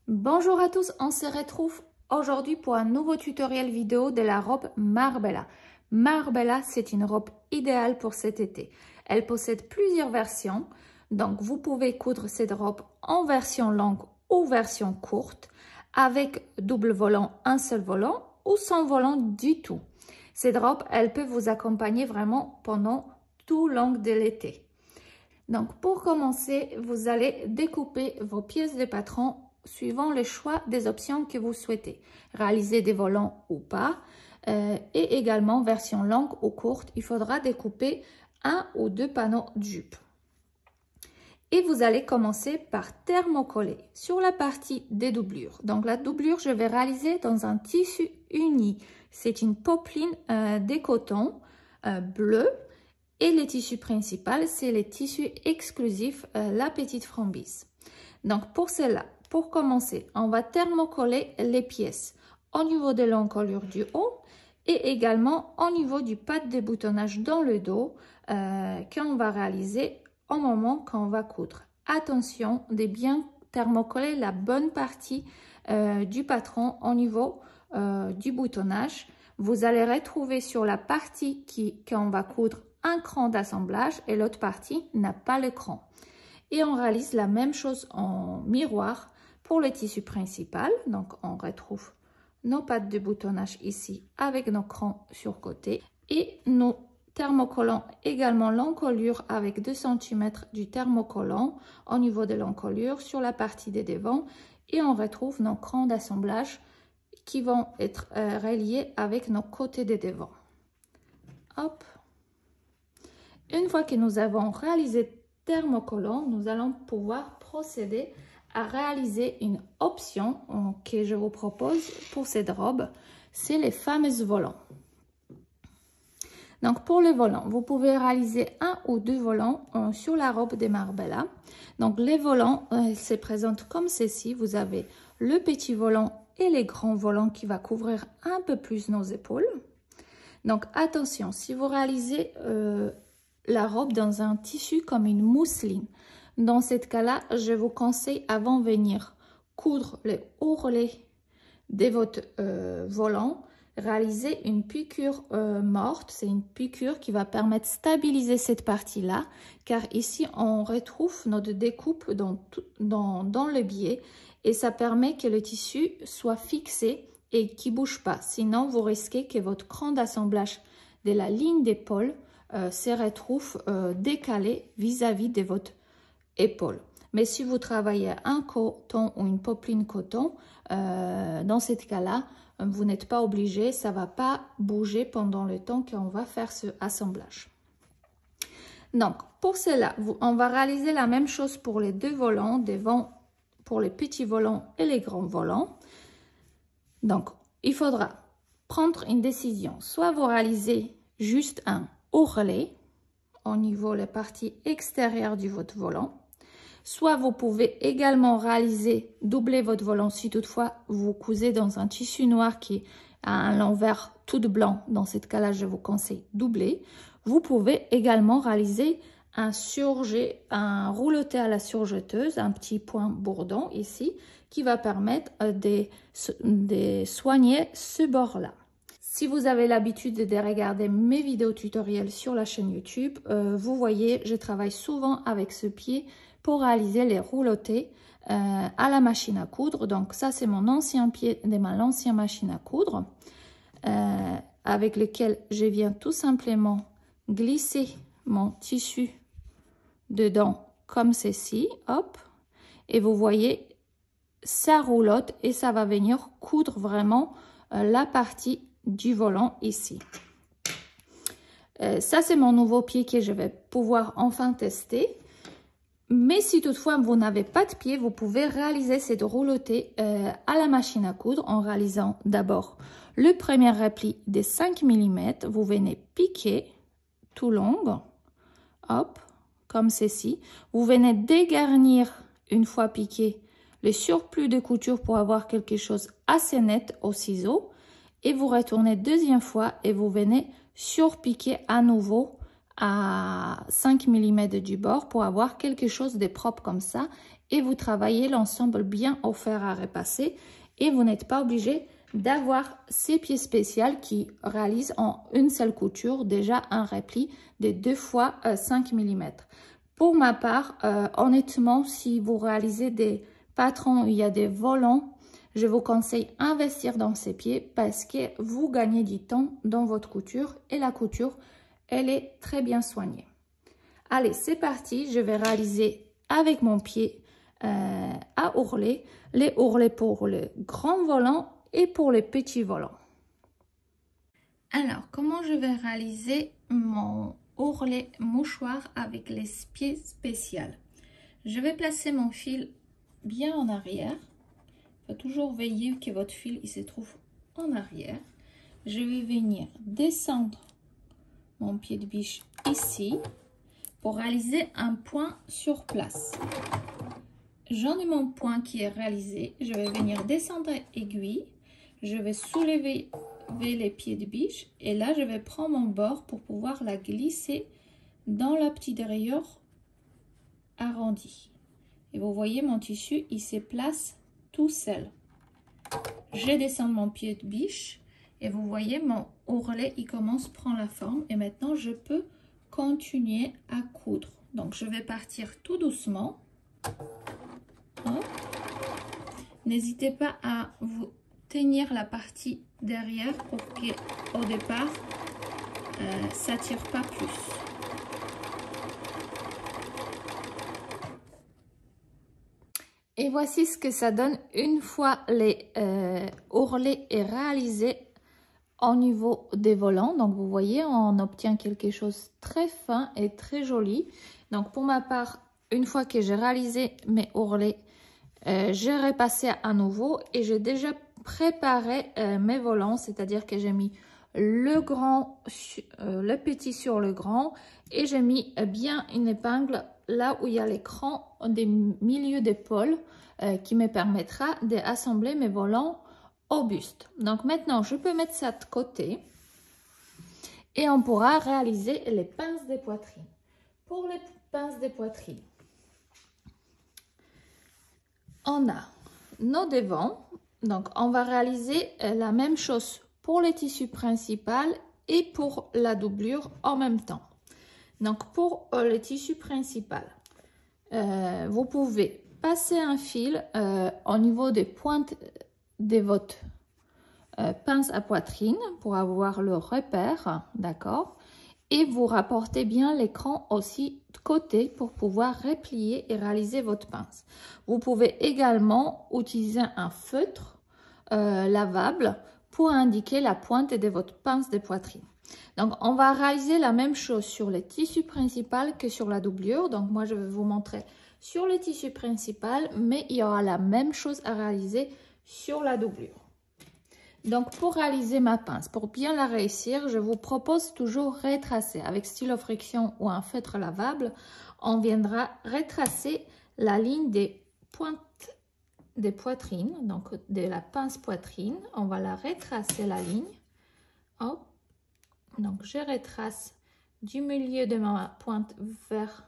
Bonjour à tous, on se retrouve aujourd'hui pour un nouveau tutoriel vidéo de la robe Marbella. Marbella, c'est une robe idéale pour cet été. Elle possède plusieurs versions, donc vous pouvez coudre cette robe en version longue ou version courte, avec double volant, un seul volant ou sans volant du tout. Cette robe, elle peut vous accompagner vraiment pendant tout le long de l'été. Donc pour commencer, vous allez découper vos pièces de patron suivant le choix des options que vous souhaitez. Réaliser des volants ou pas. Et également, version longue ou courte, il faudra découper un ou deux panneaux de jupe. Et vous allez commencer par thermocoller sur la partie des doublures. Donc la doublure, je vais réaliser dans un tissu uni. C'est une popeline de coton bleu. Et le tissu principal, c'est le tissu exclusif, la petite framboise. Donc pour cela, pour commencer, on va thermocoller les pièces au niveau de l'encolure du haut et également au niveau du pad de boutonnage dans le dos qu'on va réaliser au moment qu'on va coudre. Attention de bien thermocoller la bonne partie du patron au niveau du boutonnage. Vous allez retrouver sur la partie qu'on va coudre un cran d'assemblage et l'autre partie n'a pas le cran. Et on réalise la même chose en miroir pour le tissu principal. Donc on retrouve nos pattes de boutonnage ici avec nos crans sur côté. Et nous thermocollons également l'encolure avec 2 cm du thermocollant au niveau de l'encolure sur la partie des devants. Et on retrouve nos crans d'assemblage qui vont être reliés avec nos côtés des devants. Hop. Une fois que nous avons réalisé thermocollant, nous allons pouvoir procéder à réaliser une option que je vous propose pour cette robe, c'est les fameux volants. Donc pour le volant, vous pouvez réaliser un ou deux volants sur la robe de Marbella. Donc les volants se présentent comme ceci. Vous avez le petit volant et les grands volants qui va couvrir un peu plus nos épaules. Donc attention, si vous réalisez la robe dans un tissu comme une mousseline, dans ce cas-là, je vous conseille avant de venir coudre les ourlets de votre volant, réaliser une piqûre morte. C'est une piqûre qui va permettre de stabiliser cette partie-là, car ici on retrouve notre découpe dans le biais et ça permet que le tissu soit fixé et qui ne bouge pas. Sinon, vous risquez que votre cran d'assemblage de la ligne d'épaule se retrouve décalé vis-à-vis de votre épaule. Mais si vous travaillez un coton ou une popeline coton, dans ce cas-là, vous n'êtes pas obligé, ça ne va pas bouger pendant le temps qu'on va faire ce assemblage. Donc, pour cela, on va réaliser la même chose pour les deux volants, devant pour les petits volants et les grands volants. Donc, il faudra prendre une décision. Soit vous réalisez juste un ourlet au niveau de la partie extérieure de votre volant. Soit vous pouvez également réaliser, doubler votre volant si toutefois vous cousez dans un tissu noir qui a un l'envers tout blanc. Dans ce cas-là, je vous conseille doubler. Vous pouvez également réaliser un surjet, un rouloté à la surjeteuse, un petit point bourdon ici, qui va permettre de soigner ce bord-là. Si vous avez l'habitude de regarder mes vidéos tutoriels sur la chaîne YouTube, vous voyez, je travaille souvent avec ce pied pour réaliser les roulotés à la machine à coudre. Donc ça, c'est mon ancien pied de ma ancienne machine à coudre, avec lequel je viens tout simplement glisser mon tissu dedans comme ceci, hop, et vous voyez, ça roulotte et ça va venir coudre vraiment la partie du volant ici. Ça, c'est mon nouveau pied que je vais pouvoir enfin tester. Mais si toutefois vous n'avez pas de pied, vous pouvez réaliser cette roulottée à la machine à coudre en réalisant d'abord le premier repli de 5 mm. Vous venez piquer tout long, hop, comme ceci. Vous venez dégarnir une fois piqué le surplus de couture pour avoir quelque chose assez net au ciseau. Et vous retournez deuxième fois et vous venez surpiquer à nouveau à 5 mm du bord pour avoir quelque chose de propre comme ça. Et vous travaillez l'ensemble bien au fer à repasser. Et vous n'êtes pas obligé d'avoir ces pieds spéciaux qui réalisent en une seule couture déjà un repli de 2 fois 5 mm. Pour ma part, honnêtement, si vous réalisez des patrons où il y a des volants, je vous conseille d'investir dans ces pieds parce que vous gagnez du temps dans votre couture et la couture, elle est très bien soignée. Allez, c'est parti, je vais réaliser avec mon pied à ourlet, les ourlets pour le grand volant et pour les petits volants. Alors, comment je vais réaliser mon ourlet mouchoir avec les pieds spéciaux? Je vais placer mon fil bien en arrière. Il faut toujours veiller que votre fil il se trouve en arrière. Je vais venir descendre mon pied de biche ici pour réaliser un point sur place. J'en ai mon point qui est réalisé. Je vais venir descendre aiguille. Je vais soulever les pieds de biche et là je vais prendre mon bord pour pouvoir la glisser dans la petite rayure arrondie. Et vous voyez mon tissu il se place tout seul. Je descends mon pied de biche et vous voyez mon ourlet il commence à prendre la forme et maintenant je peux continuer à coudre. Donc je vais partir tout doucement. N'hésitez pas à vous tenir la partie derrière pour qu'au départ ça tire pas plus. Et voici ce que ça donne une fois les ourlets est réalisé au niveau des volants. Donc vous voyez, on obtient quelque chose de très fin et très joli. Donc pour ma part, une fois que j'ai réalisé mes ourlets, j'ai repassé à nouveau et j'ai déjà préparé mes volants, c'est-à-dire que j'ai mis le petit sur le grand et j'ai mis bien une épingle là où il y a l'écran des milieux d'épaule qui me permettra d'assembler mes volants au buste. Donc maintenant je peux mettre ça de côté et on pourra réaliser les pinces des poitrines. Pour les pinces des poitrines, on a nos devants, donc on va réaliser la même chose pour le tissu principal et pour la doublure en même temps. Donc pour le tissu principal, vous pouvez passer un fil au niveau des pointes de votre pince à poitrine pour avoir le repère, d'accord? Et vous rapportez bien l'écran aussi de côté pour pouvoir replier et réaliser votre pince. Vous pouvez également utiliser un feutre lavable pour indiquer la pointe de votre pince de poitrine. Donc, on va réaliser la même chose sur le tissu principal que sur la doublure. Donc, moi, je vais vous montrer sur le tissu principal, mais il y aura la même chose à réaliser sur la doublure. Donc, pour réaliser ma pince, pour bien la réussir, je vous propose toujours retracer. Avec stylo friction ou un feutre lavable, on viendra retracer la ligne des pointes des poitrines, donc de la pince poitrine. On va la retracer la ligne. Hop. Donc, je retrace du milieu de ma pointe vers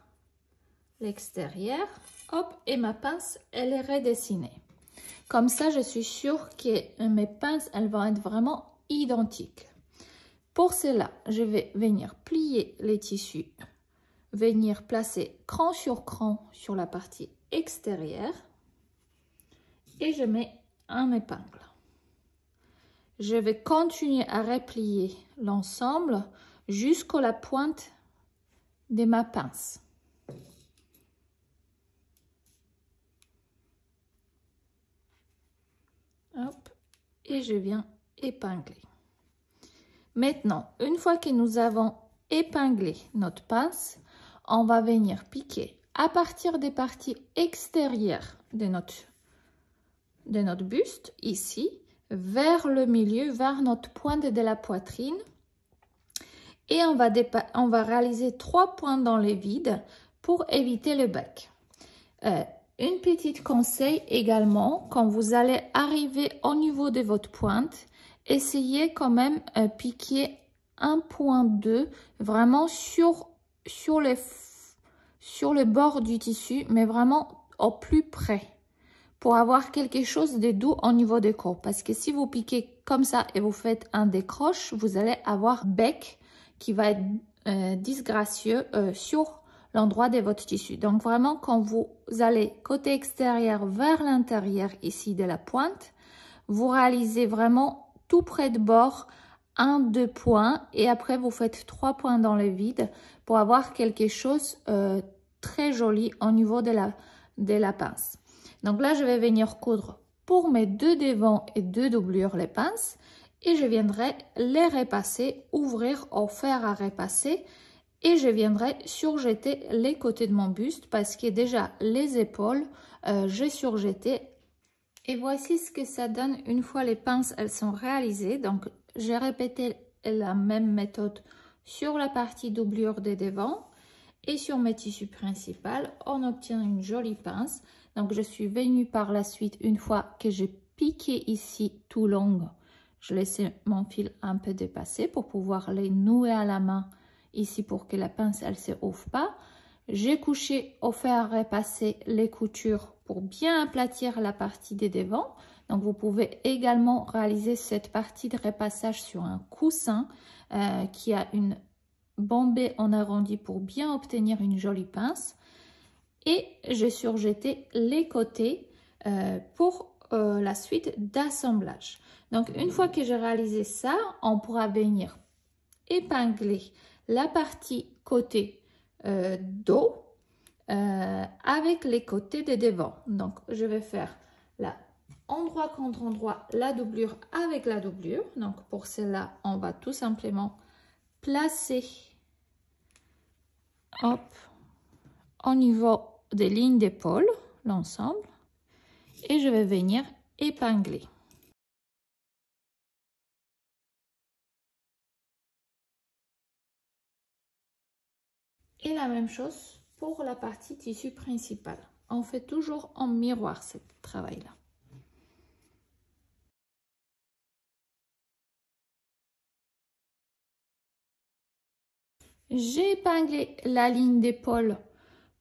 l'extérieur. Hop, et ma pince, elle est redessinée. Comme ça, je suis sûre que mes pinces, elles vont être vraiment identiques. Pour cela, je vais venir plier les tissus, venir placer cran sur la partie extérieure et je mets un épingle. Je vais continuer à replier l'ensemble jusqu'à la pointe de ma pince. Hop, et je viens épingler. Maintenant, une fois que nous avons épinglé notre pince, on va venir piquer à partir des parties extérieures de notre buste, ici, vers le milieu, vers notre pointe de la poitrine. Et on va réaliser 3 points dans les vides pour éviter le bec. Une petite conseil également, quand vous allez arriver au niveau de votre pointe, essayez quand même piquer 1,2 vraiment sur sur le bord du tissu, mais vraiment au plus près, pour avoir quelque chose de doux au niveau des côtes. Parce que si vous piquez comme ça et vous faites un décroche, vous allez avoir bec qui va être disgracieux sur l'endroit de votre tissu. Donc vraiment, quand vous allez côté extérieur vers l'intérieur ici de la pointe, vous réalisez vraiment tout près de bord 1-2 points et après vous faites 3 points dans le vide pour avoir quelque chose très joli au niveau de la pince. Donc là, je vais venir coudre pour mes 2 devants et 2 doublures les pinces et je viendrai les repasser, ouvrir au fer à repasser et je viendrai surjeter les côtés de mon buste parce que déjà les épaules, j'ai surjeté. Et voici ce que ça donne une fois les pinces elles sont réalisées. Donc j'ai répété la même méthode sur la partie doublure des devants et sur mes tissus principaux. On obtient une jolie pince. Donc je suis venue par la suite, une fois que j'ai piqué ici tout long, je laissais mon fil un peu dépasser pour pouvoir les nouer à la main ici pour que la pince elle se ouvre pas. J'ai couché au fer à repasser les coutures pour bien aplatir la partie des devants. Donc vous pouvez également réaliser cette partie de repassage sur un coussin qui a une bombée en arrondi pour bien obtenir une jolie pince. Et j'ai surjeté les côtés pour la suite d'assemblage. Donc une fois que j'ai réalisé ça, on pourra venir épingler la partie côté dos avec les côtés des devants. Donc je vais faire là endroit contre endroit la doublure avec la doublure. Donc pour cela on va tout simplement placer hop au niveau des lignes d'épaule l'ensemble et je vais venir épingler. Et la même chose pour la partie tissu principal. On fait toujours en miroir ce travail-là. J'ai épinglé la ligne d'épaule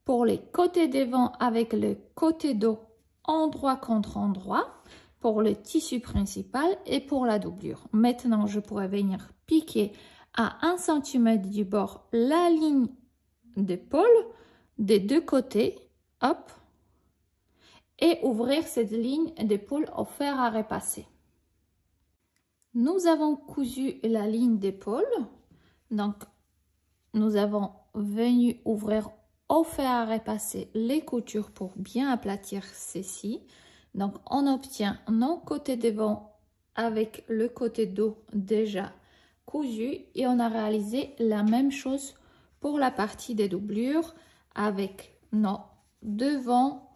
pour les côtés devant avec le côté dos endroit contre endroit pour le tissu principal et pour la doublure. Maintenant, je pourrais venir piquer à 1 cm du bord la ligne d'épaule des deux côtés, hop, et ouvrir cette ligne d'épaule au fer à repasser. Nous avons cousu la ligne d'épaule, donc nous avons venu ouvrir au fer à repasser les coutures pour bien aplatir ceci. Donc on obtient nos côtés devant avec le côté dos déjà cousu et on a réalisé la même chose pour la partie des doublures avec nos devant,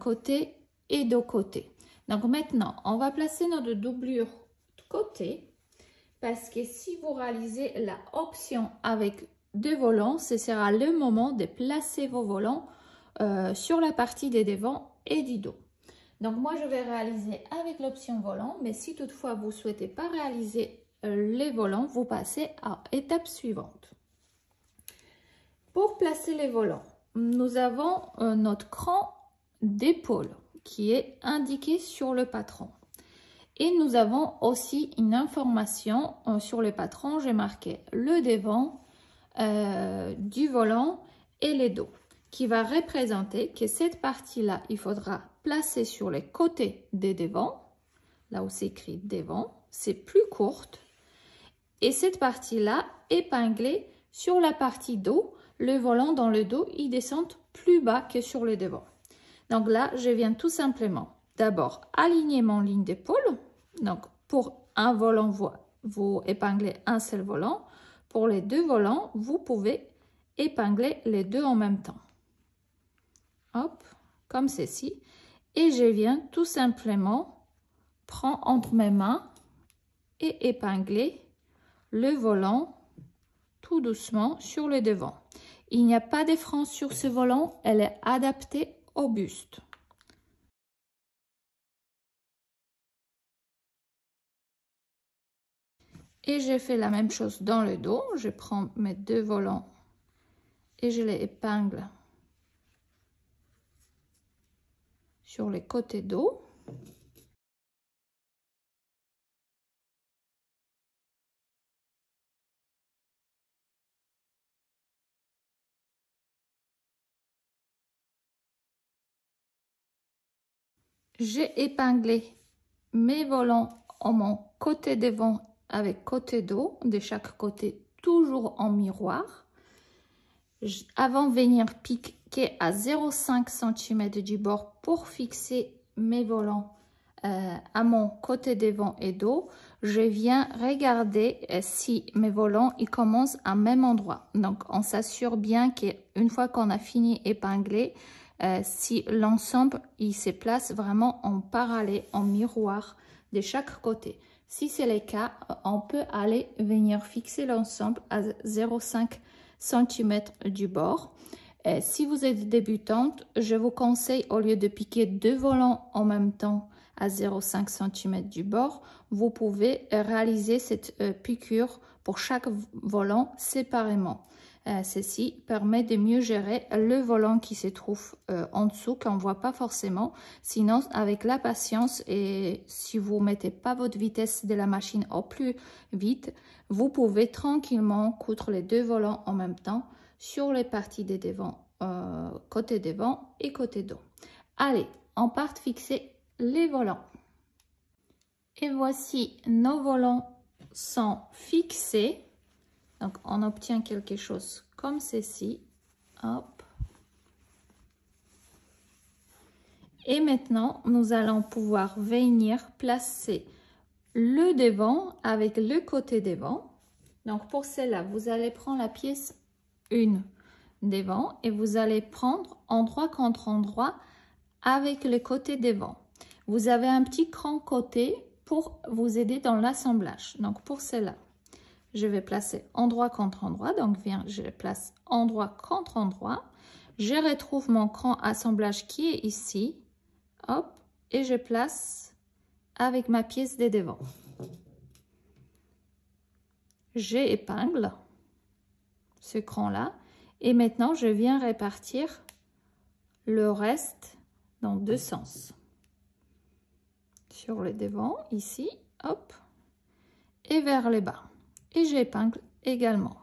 côté et dos côté. Donc maintenant on va placer notre doublure de côté parce que si vous réalisez la option avec 2 volants, ce sera le moment de placer vos volants sur la partie des devants et du dos. Donc moi je vais réaliser avec l'option volant, mais si toutefois vous ne souhaitez pas réaliser les volants, vous passez à l'étape suivante. Pour placer les volants, nous avons notre cran d'épaule qui est indiqué sur le patron. Et nous avons aussi une information sur le patron, j'ai marqué le devant, du volant et les dos, qui va représenter que cette partie-là, il faudra placer sur les côtés des devants, là où c'est écrit devant, c'est plus courte, et cette partie-là épinglée sur la partie dos, le volant dans le dos, il descend plus bas que sur le devant. Donc là, je viens tout simplement d'abord aligner mon ligne d'épaule. Donc pour un volant, vous épinglez un seul volant. Pour les 2 volants, vous pouvez épingler les 2 en même temps. Hop, comme ceci. Et je viens tout simplement prendre entre mes mains et épingler le volant tout doucement sur le devant. Il n'y a pas de frein sur ce volant, elle est adaptée au buste. Et j'ai fait la même chose dans le dos. Je prends mes 2 volants et je les épingle sur les côtés dos. J'ai épinglé mes volants en mon côté devant avec côté dos, de chaque côté, toujours en miroir. Avant de venir piquer à 0,5 cm du bord pour fixer mes volants à mon côté devant et dos, je viens regarder si mes volants ils commencent à même endroit. Donc on s'assure bien qu'une fois qu'on a fini épingler, si l'ensemble il se place vraiment en parallèle, en miroir de chaque côté. Si c'est le cas, on peut aller venir fixer l'ensemble à 0,5 cm du bord. Si vous êtes débutante, je vous conseille, au lieu de piquer 2 volants en même temps à 0,5 cm du bord, vous pouvez réaliser cette piqûre pour chaque volant séparément. Ceci permet de mieux gérer le volant qui se trouve en dessous, qu'on ne voit pas forcément. Sinon, avec la patience et si vous ne mettez pas votre vitesse de la machine au plus vite, vous pouvez tranquillement coudre les 2 volants en même temps sur les parties des devants, côté devant et côté dos. Allez, on part fixer les volants. Et voici, nos volants sont fixés. Donc, on obtient quelque chose comme ceci. Hop. Et maintenant, nous allons pouvoir venir placer le devant avec le côté devant. Donc, pour cela, vous allez prendre la pièce 1 devant et vous allez prendre endroit contre endroit avec le côté devant. Vous avez un petit cran côté pour vous aider dans l'assemblage. Donc, pour cela, je vais placer endroit contre endroit. Donc, je place endroit contre endroit. Je retrouve mon cran assemblage qui est ici. Hop. Et je place avec ma pièce de devant. J'épingle ce cran-là. Et maintenant, je viens répartir le reste dans 2 sens. Sur le devant, ici. Hop. Et vers le bas. Et j'épingle également.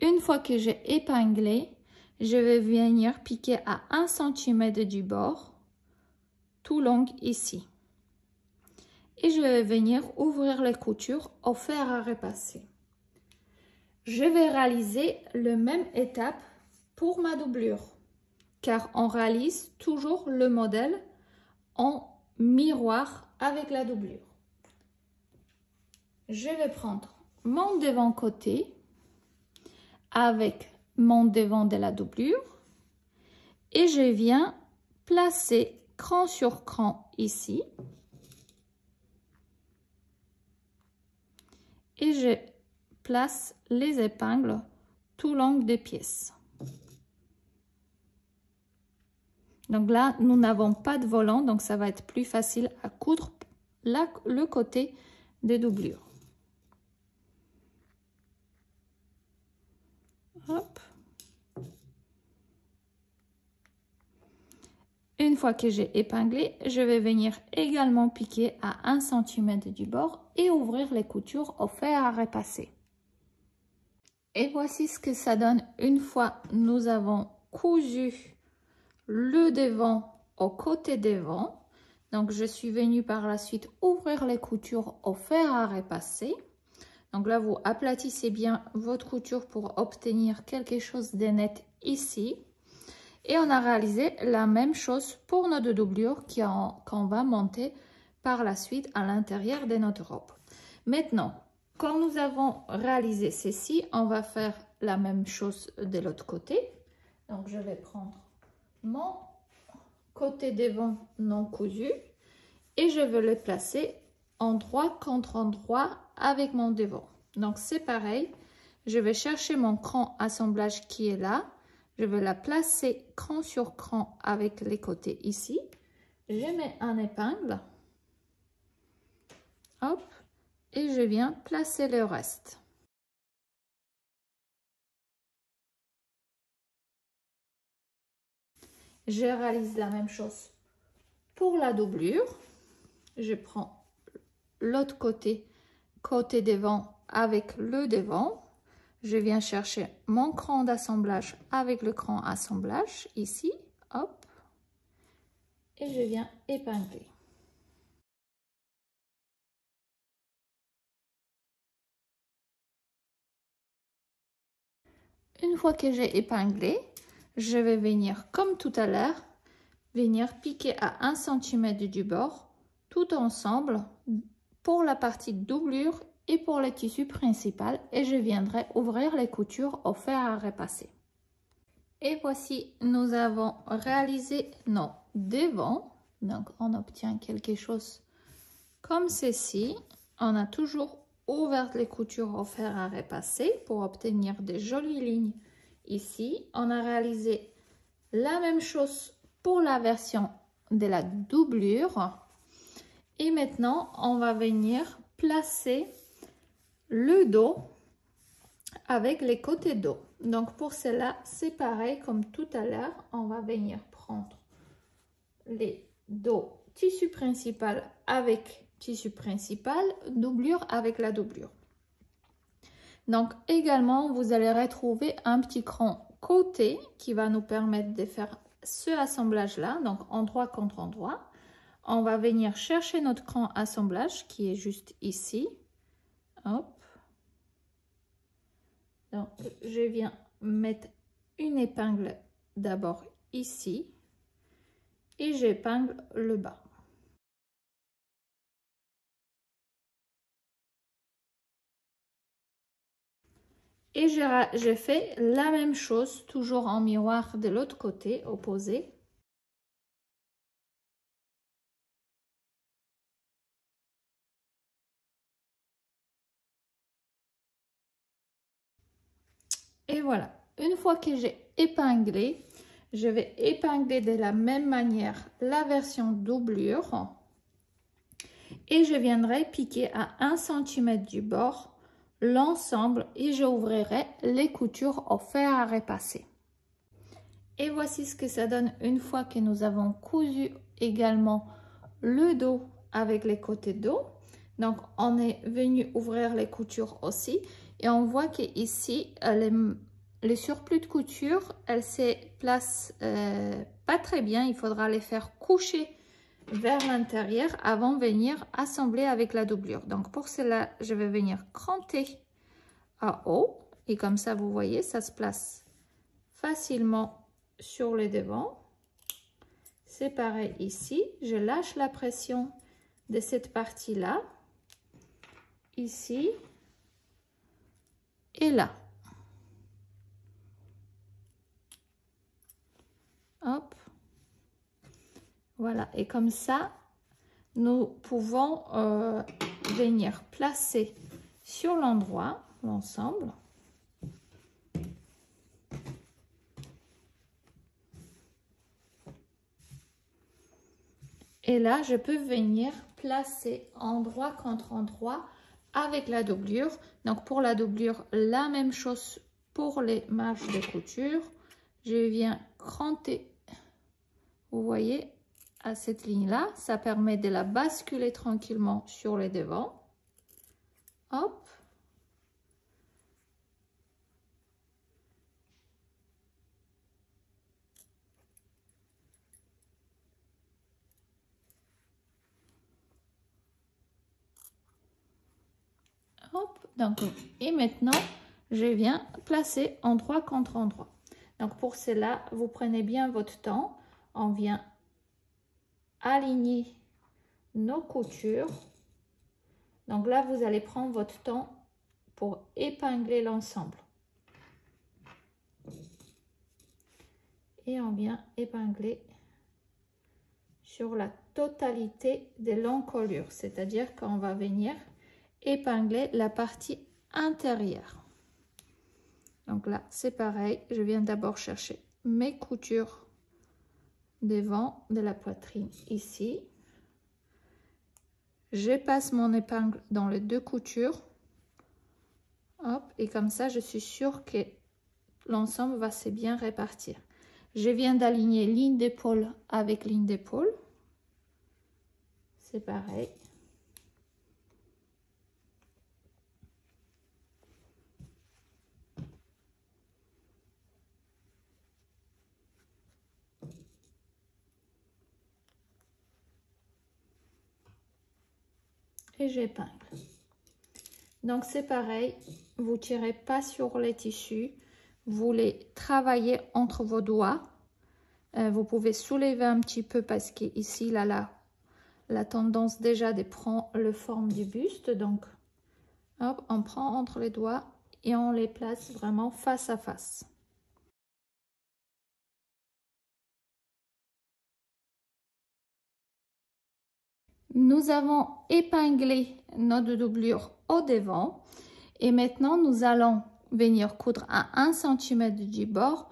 Une fois que j'ai épinglé, je vais venir piquer à 1 cm du bord, tout long ici. Et je vais venir ouvrir les coutures au fer à repasser. Je vais réaliser la même étape pour ma doublure, car on réalise toujours le modèle en miroir avec la doublure. Je vais prendre mon devant côté avec mon devant de la doublure et je viens placer cran sur cran ici et je place les épingles tout long des pièces. Donc là, nous n'avons pas de volant, donc ça va être plus facile à coudre le côté des doublures. Hop. Une fois que j'ai épinglé, je vais venir également piquer à 1 cm du bord et ouvrir les coutures au fer à repasser. Et voici ce que ça donne une fois nous avons cousu le devant au côté devant. Donc je suis venue par la suite ouvrir les coutures au fer à repasser. Donc là vous aplatissez bien votre couture pour obtenir quelque chose de net ici. Et on a réalisé la même chose pour notre doublure qu'on va monter par la suite à l'intérieur de notre robe. Maintenant, quand nous avons réalisé ceci, on va faire la même chose de l'autre côté. Donc, je vais prendre mon côté devant non cousu et je vais le placer endroit contre endroit avec mon devant. Donc, c'est pareil. Je vais chercher mon cran assemblage qui est là. Je vais la placer cran sur cran avec les côtés ici. je mets un épingle, hop, et je viens placer le reste. Je réalise la même chose pour la doublure. Je prends l'autre côté devant avec le devant. Je viens chercher mon cran d'assemblage avec le cran assemblage ici, hop, et je viens épingler. Une fois que j'ai épinglé, je vais venir comme tout à l'heure, venir piquer à 1 cm du bord, tout ensemble pour la partie doublure et pour le tissu principal, et je viendrai ouvrir les coutures au fer à repasser. Et voici, nous avons réalisé nos devants. Donc on obtient quelque chose comme ceci. On a toujours ouvert les coutures au fer à repasser pour obtenir des jolies lignes ici. On a réalisé la même chose pour la version de la doublure. Et maintenant, on va venir placer le dos avec les côtés dos. Donc pour cela, c'est pareil comme tout à l'heure. On va venir prendre les dos tissu principal avec tissu principal, doublure avec la doublure. Donc également, vous allez retrouver un petit cran côté qui va nous permettre de faire ce assemblage là, donc endroit contre endroit. On va venir chercher notre cran assemblage qui est juste ici. Hop. Donc je viens mettre une épingle d'abord ici et j'épingle le bas. Et je fais la même chose, toujours en miroir de l'autre côté, opposé. Et voilà, une fois que j'ai épinglé, je vais épingler de la même manière la version doublure. Et je viendrai piquer à 1 cm du bord l'ensemble et j'ouvrirai les coutures au fer à repasser. Et voici ce que ça donne une fois que nous avons cousu également le dos avec les côtés dos. Donc on est venu ouvrir les coutures aussi et on voit que ici les surplus de couture, elles se placent pas très bien. Il faudra les faire coucher vers l'intérieur avant de venir assembler avec la doublure. Donc pour cela, je vais venir cranter à haut et comme ça vous voyez, ça se place facilement sur le devant. C'est pareil ici, je lâche la pression de cette partie là, ici et là. Hop. Voilà, et comme ça, nous pouvons venir placer sur l'endroit l'ensemble. Et là, je peux venir placer endroit contre endroit avec la doublure. Donc pour la doublure, la même chose pour les marges de couture. Je viens cranter, vous voyez, à cette ligne-là. Ça permet de la basculer tranquillement sur les devants. Hop. Hop, donc, et maintenant, je viens placer endroit contre endroit. Donc, pour cela, vous prenez bien votre temps. On vient aligner nos coutures. Donc là, vous allez prendre votre temps pour épingler l'ensemble. Et on vient épingler sur la totalité de l'encolure. C'est-à-dire qu'on va venir épingler la partie intérieure. Donc là, c'est pareil. Je viens d'abord chercher mes coutures devant de la poitrine ici. Je passe mon épingle dans les 2 coutures. Hop, et comme ça, je suis sûre que l'ensemble va se bien répartir. Je viens d'aligner ligne d'épaule avec ligne d'épaule. C'est pareil. Et j'épingle. Donc c'est pareil, vous tirez pas sur les tissus, vous les travaillez entre vos doigts. Vous pouvez soulever un petit peu parce qu'ici il a la tendance déjà de prendre la forme du buste. Donc hop, on prend entre les doigts et on les place vraiment face à face. Nous avons épinglé notre doublure au devant et maintenant nous allons venir coudre à 1 cm du bord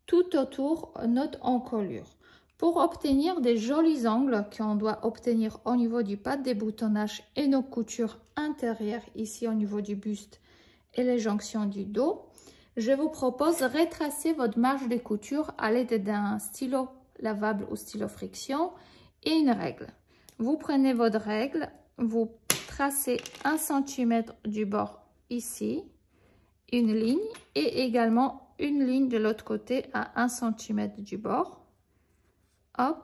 tout autour notre encolure. Pour obtenir des jolis angles qu'on doit obtenir au niveau du pas de déboutonnage et nos coutures intérieures ici au niveau du buste et les jonctions du dos, je vous propose de retracer votre marge de couture à l'aide d'un stylo lavable ou stylo friction et une règle. Vous prenez votre règle, vous tracez 1 cm du bord ici, une ligne et également une ligne de l'autre côté à 1 cm du bord. Hop.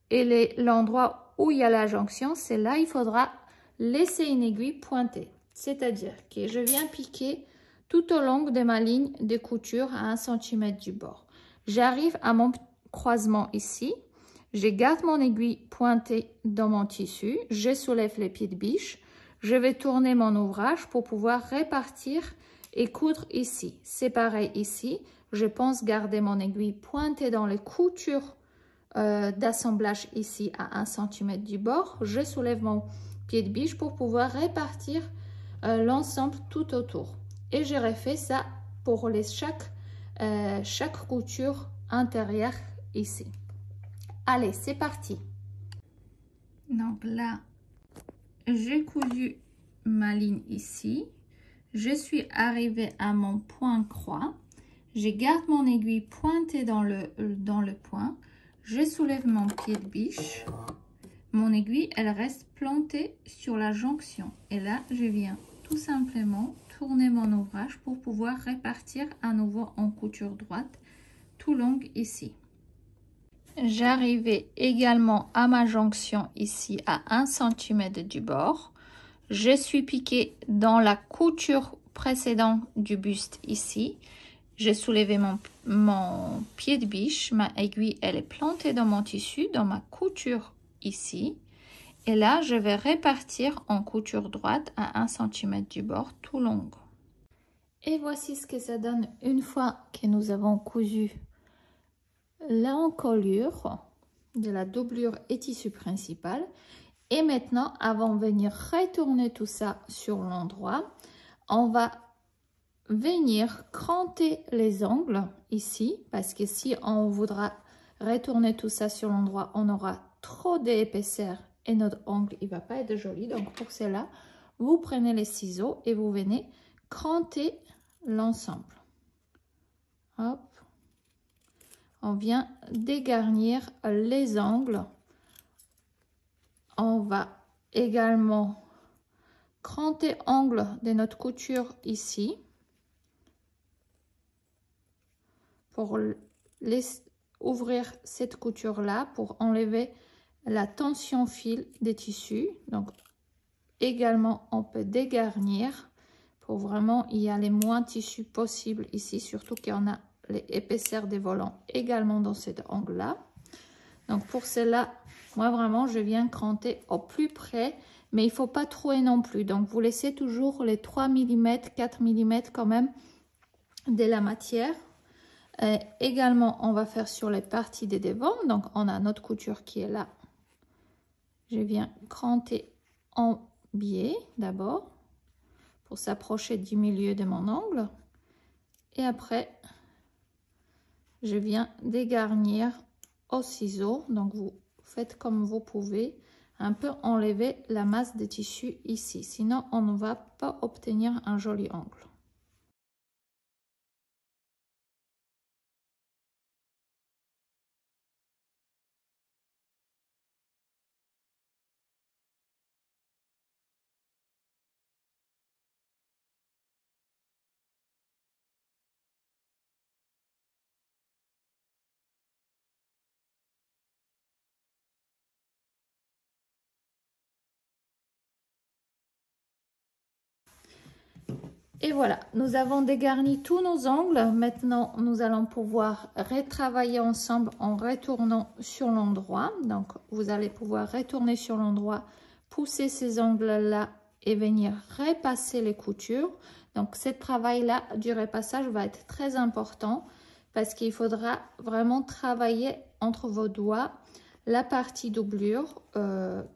Et l'endroit où il y a la jonction, c'est là il faudra laisser une aiguille pointée. C'est-à-dire que je viens piquer tout au long de ma ligne de couture à 1 cm du bord. J'arrive à mon croisement ici. Je garde mon aiguille pointée dans mon tissu, je soulève les pieds de biche, je vais tourner mon ouvrage pour pouvoir répartir et coudre ici. C'est pareil ici, je pense garder mon aiguille pointée dans les coutures d'assemblage ici à 1 cm du bord. Je soulève mon pied de biche pour pouvoir répartir l'ensemble tout autour. Et je refais ça pour chaque couture intérieure ici. Allez, c'est parti. Donc là, j'ai cousu ma ligne ici. Je suis arrivée à mon point croix. Je garde mon aiguille pointée dans le point. Je soulève mon pied de biche. Mon aiguille, elle reste plantée sur la jonction. Et là, je viens tout simplement tourner mon ouvrage pour pouvoir répartir à nouveau en couture droite tout long ici. J'arrivais également à ma jonction ici à 1 cm du bord. Je suis piquée dans la couture précédente du buste ici. J'ai soulevé mon pied de biche. Ma aiguille, elle est plantée dans mon tissu, dans ma couture ici. Et là, je vais répartir en couture droite à 1 cm du bord tout long. Et voici ce que ça donne une fois que nous avons cousu l'encolure de la doublure et tissu principal. Et maintenant, avant de venir retourner tout ça sur l'endroit, on va venir cranter les angles ici, parce que si on voudra retourner tout ça sur l'endroit, on aura trop d'épaisseur et notre angle il va pas être joli. Donc pour cela, vous prenez les ciseaux et vous venez cranter l'ensemble. Hop. On vient dégarnir les angles. On va également cranter angle de notre couture ici pour ouvrir cette couture là pour enlever la tension fil des tissus. Donc également on peut dégarnir pour vraiment y aller moins de tissu possible ici, surtout qu'on a l'épaisseur des volants également dans cet angle là. Donc pour cela, moi vraiment je viens cranter au plus près, mais il faut pas trop et non plus. Donc vous laissez toujours les 3 mm 4 mm quand même de la matière. Également on va faire sur les parties des devants. Donc on a notre couture qui est là. Je viens cranter en biais d'abord pour s'approcher du milieu de mon angle, et après je viens dégarnir au ciseau. Donc vous faites comme vous pouvez, un peu enlever la masse de tissu ici, sinon on ne va pas obtenir un joli angle. Et voilà, nous avons dégarni tous nos angles. Maintenant, nous allons pouvoir retravailler ensemble en retournant sur l'endroit. Donc, vous allez pouvoir retourner sur l'endroit, pousser ces angles-là et venir repasser les coutures. Donc, ce travail-là du repassage va être très important parce qu'il faudra vraiment travailler entre vos doigts la partie doublure,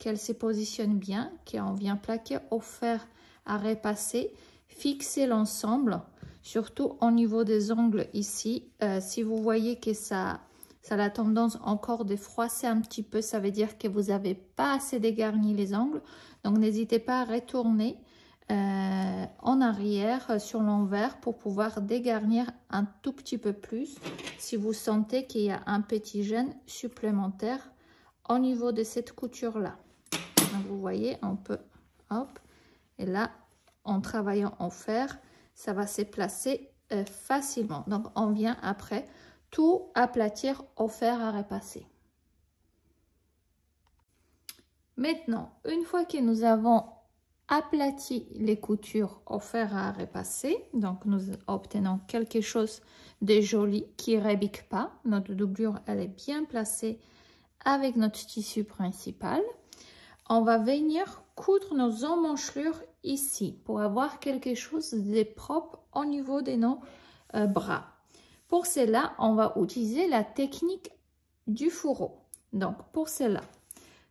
qu'elle se positionne bien, qu'on vient plaquer au fer à repasser. Fixer l'ensemble, surtout au niveau des ongles ici. Si vous voyez que ça a la tendance encore de froisser un petit peu, ça veut dire que vous n'avez pas assez dégarni les ongles. Donc n'hésitez pas à retourner en arrière sur l'envers pour pouvoir dégarnir un tout petit peu plus si vous sentez qu'il y a un petit gêne supplémentaire au niveau de cette couture là. Donc vous voyez, on peut, hop, et là, en travaillant en fer, ça va se placer facilement. Donc, on vient après tout aplatir au fer à repasser. Maintenant, une fois que nous avons aplati les coutures au fer à repasser, donc nous obtenons quelque chose de joli qui ne rebique pas. Notre doublure, elle est bien placée avec notre tissu principal. On va venir coudre nos emmanchelures ici pour avoir quelque chose de propre au niveau de nos bras. Pour cela, on va utiliser la technique du fourreau. Donc, pour cela,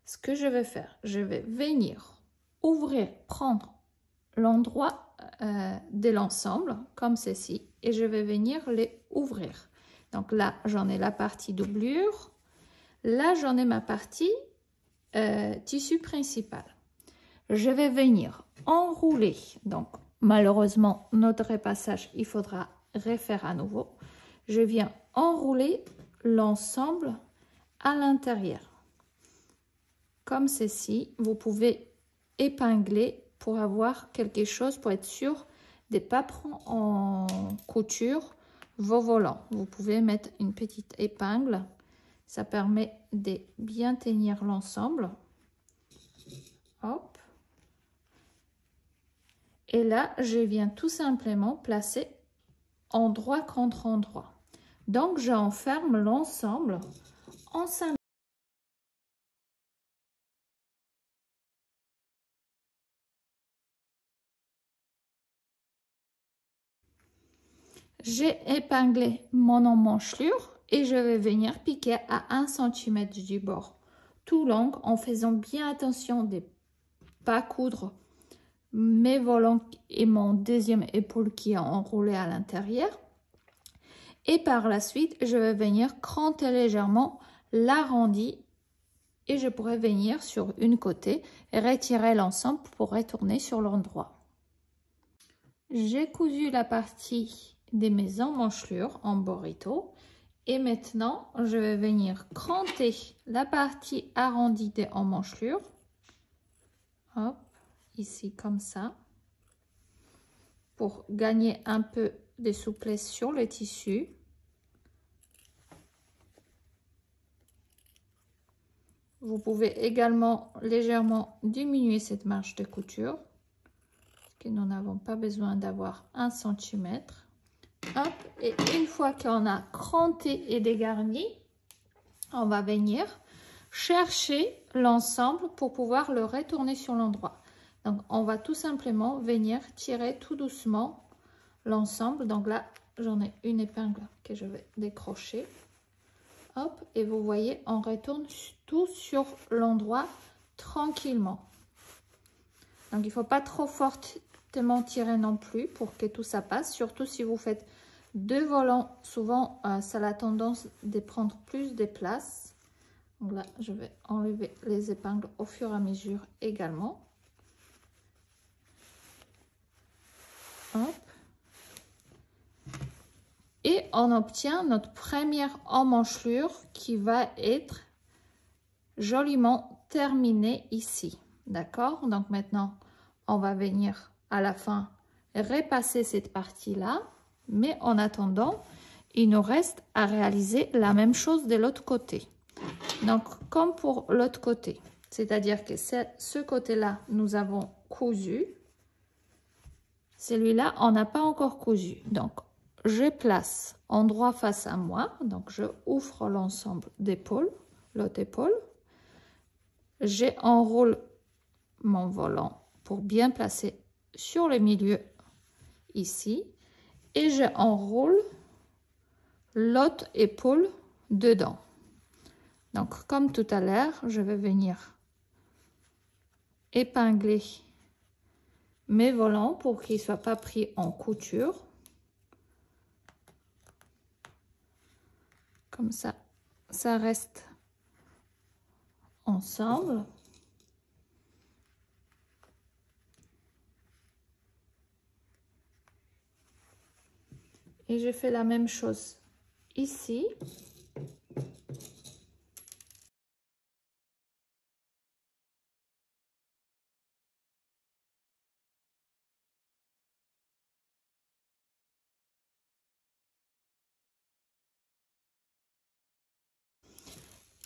ce que je vais faire, je vais venir ouvrir, prendre l'endroit de l'ensemble comme ceci et je vais venir les ouvrir. Donc là, j'en ai la partie doublure. Là, j'en ai ma partie tissu principal. Je vais venir enrouler. Donc, malheureusement, notre repassage, il faudra refaire à nouveau. Je viens enrouler l'ensemble à l'intérieur. Comme ceci, vous pouvez épingler pour avoir quelque chose, pour être sûr de ne pas prendre en couture vos volants. Vous pouvez mettre une petite épingle. Ça permet de bien tenir l'ensemble. Hop. Et là, je viens tout simplement placer endroit contre endroit. Donc, j'enferme l'ensemble en 5. J'ai épinglé mon emmanchelure et je vais venir piquer à 1 cm du bord tout long en faisant bien attention de ne pas coudre mes volants et mon deuxième épaule qui est enroulé à l'intérieur. Et par la suite, je vais venir cranter légèrement l'arrondi et je pourrais venir sur une côté et retirer l'ensemble pour retourner sur l'endroit. J'ai cousu la partie de mes emmanchelures en burrito et maintenant je vais venir cranter la partie arrondie des emmanchelures. Hop, ici comme ça, pour gagner un peu de souplesse sur le tissu. Vous pouvez également légèrement diminuer cette marge de couture, parce que nous n'avons pas besoin d'avoir 1 cm. Hop, et une fois qu'on a cranté et dégarni, on va venir chercher l'ensemble pour pouvoir le retourner sur l'endroit. Donc, on va tout simplement venir tirer tout doucement l'ensemble. Donc là, j'en ai une épingle que je vais décrocher. Hop, et vous voyez, on retourne tout sur l'endroit tranquillement. Donc, il ne faut pas trop fortement tirer non plus pour que tout ça passe. Surtout si vous faites 2 volants, souvent, ça a la tendance de prendre plus de place. Donc là, je vais enlever les épingles au fur et à mesure également. Hop. Et on obtient notre première emmanchure qui va être joliment terminée ici. D'accord? Donc maintenant, on va venir à la fin repasser cette partie-là. Mais en attendant, il nous reste à réaliser la même chose de l'autre côté. Donc, comme pour l'autre côté, c'est-à-dire que ce côté-là, nous avons cousu. Celui-là, on n'a pas encore cousu. Donc, je place endroit face à moi. Donc, je ouvre l'ensemble d'épaule, l'autre épaule. J'enroule mon volant pour bien placer sur le milieu ici. Et j'enroule l'autre épaule dedans. Donc, comme tout à l'heure, je vais venir épingler mes volants pour qu'ils ne soient pas pris en couture. Comme ça, ça reste ensemble. Et je fais la même chose ici.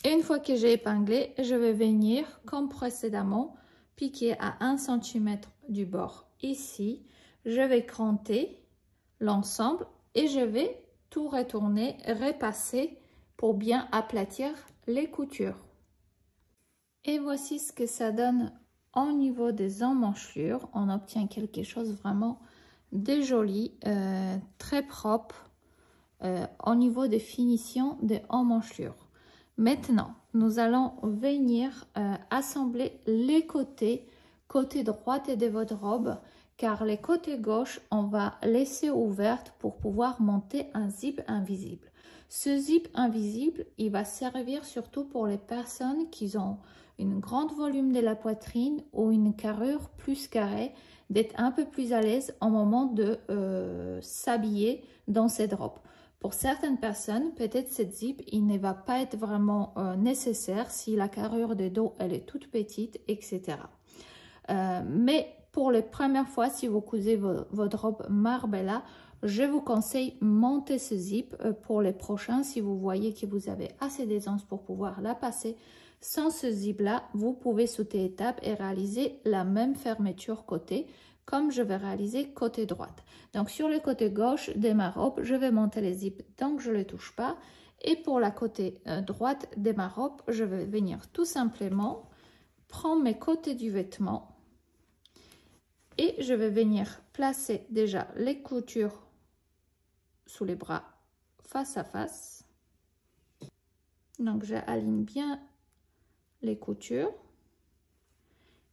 Et une fois que j'ai épinglé, je vais venir, comme précédemment, piquer à 1 cm du bord ici. Je vais cranter l'ensemble et je vais tout retourner, repasser pour bien aplatir les coutures. Et voici ce que ça donne au niveau des emmanchure. On obtient quelque chose vraiment de joli, très propre au niveau des finitions des emmanchure. Maintenant, nous allons venir assembler les côtés droit de votre robe, car les côtés gauche, on va laisser ouverte pour pouvoir monter un zip invisible. Ce zip invisible, il va servir surtout pour les personnes qui ont une grande volume de la poitrine ou une carrure plus carrée, d'être un peu plus à l'aise au moment de s'habiller dans cette robe. Pour certaines personnes, peut-être cette zip, il ne va pas être vraiment nécessaire si la carrure de dos, elle est toute petite, etc. Mais pour les premières fois, si vous cousez votre robe Marbella, je vous conseille monter ce zip. Pour les prochains, si vous voyez que vous avez assez d'aisance pour pouvoir la passer sans ce zip-là, vous pouvez sauter étape et réaliser la même fermeture côté, comme je vais réaliser côté droite. Donc sur le côté gauche de ma robe, je vais monter les zips tant que je ne les touche pas. Et pour la côté droite de ma robe, je vais venir tout simplement prendre mes côtés du vêtement et je vais venir placer déjà les coutures sous les bras face à face. Donc j'aligne bien les coutures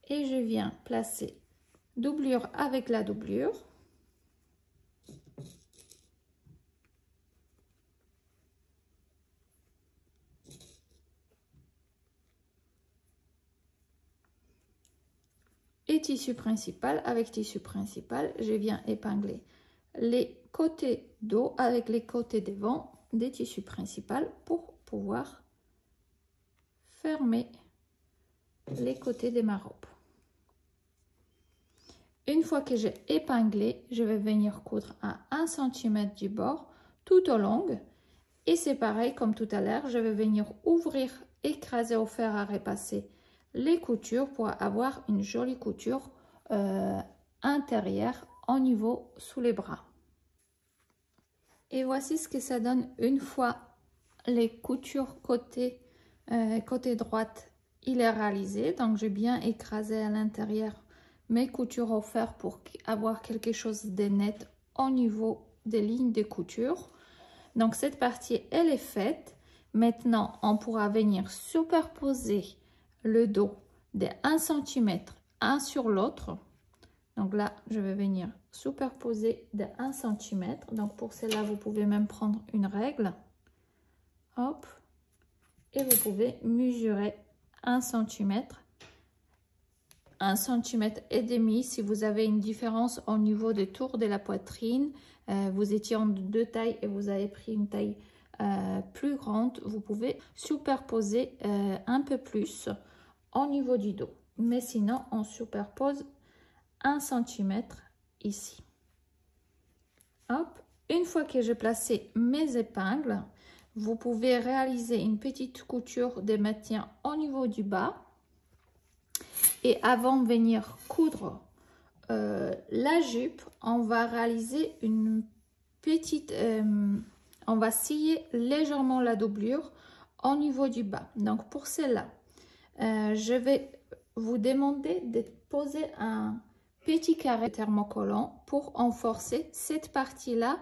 et je viens placer doublure avec la doublure. Et tissu principal avec tissu principal, je viens épingler les côtés dos avec les côtés devant des tissus principaux pour pouvoir fermer les côtés de ma robe. Une fois que j'ai épinglé, je vais venir coudre à 1 cm du bord tout au long. Et c'est pareil comme tout à l'heure, je vais venir ouvrir, écraser au fer à repasser les coutures pour avoir une jolie couture intérieure au niveau sous les bras. Et voici ce que ça donne une fois les coutures côté droite il est réalisé. Donc j'ai bien écrasé à l'intérieur mes coutures au fer pour avoir quelque chose de net au niveau des lignes de couture. Donc cette partie elle est faite. Maintenant on pourra venir superposer le dos de 1 cm un sur l'autre. Donc là je vais venir superposer de 1 cm. Donc pour cela vous pouvez même prendre une règle. Hop. et vous pouvez mesurer 1 cm, 1,5 cm si vous avez une différence au niveau des tours de la poitrine. Vous étiez en 2 tailles et vous avez pris une taille plus grande. Vous pouvez superposer un peu plus au niveau du dos. Mais sinon, on superpose 1 cm ici. Hop. Une fois que j'ai placé mes épingles, vous pouvez réaliser une petite couture de maintien au niveau du bas. Et avant de venir coudre la jupe, on va réaliser une petite... on va scier légèrement la doublure au niveau du bas. Donc pour cela, je vais vous demander de poser un petit carré thermocollant pour renforcer cette partie-là